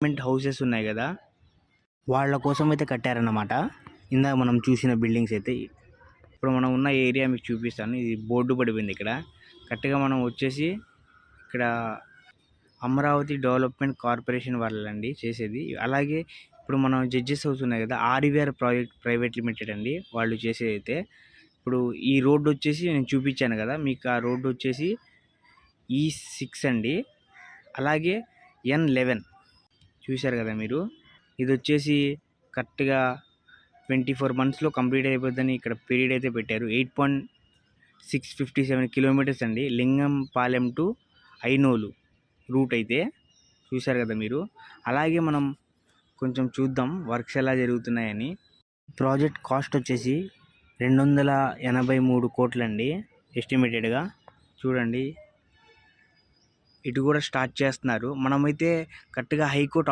Government houses ఉన్నాయి కదా, వాళ్ళ కోసం అయితే కట్టారన్నమాట. ఇందాక మనం చూసిన బిల్డింగ్స్ అయితే. ఇప్పుడు మనం ఉన్న ఏరియా మీకు చూపిస్తాను. ఇది బోర్డు పడిపోయింది ఇక్కడ. కరెక్ట్గా మనం వచ్చేసి ఇక్కడ అమరావతి డెవలప్మెంట్ కార్పొరేషన్ వాళ్ళండి చేసేది. అలాగే ఇప్పుడు మనం జడ్జెస్ హౌస్ ఉన్నాయి కదా, ఆర్వీఆర్ ప్రాజెక్ట్ ప్రైవేట్ లిమిటెడ్ అండి వాళ్ళు చేసేది అయితే. ఇప్పుడు ఈ రోడ్డు వచ్చేసి నేను చూపించాను కదా మీకు, ఆ రోడ్డు వచ్చేసి E6 అండి. అలాగే N11 చూశారు కదా మీరు. ఇది వచ్చేసి కరెక్ట్గా 24 monthsలో కంప్లీట్ అయిపోద్దని ఇక్కడ పీరియడ్ అయితే పెట్టారు. 8.657 కిలోమీటర్స్ అండి, లింగంపాలెం టు ఐనోలు రూట్ అయితే. చూశారు కదా మీరు. అలాగే మనం కొంచెం చూద్దాం వర్క్స్ ఎలా జరుగుతున్నాయని. ప్రాజెక్ట్ కాస్ట్ వచ్చేసి 283 కోట్లండి ఎస్టిమేటెడ్గా. చూడండి ఇటు కూడా స్టార్ట్ చేస్తున్నారు. మనమైతే కరెక్ట్గా హైకోర్టు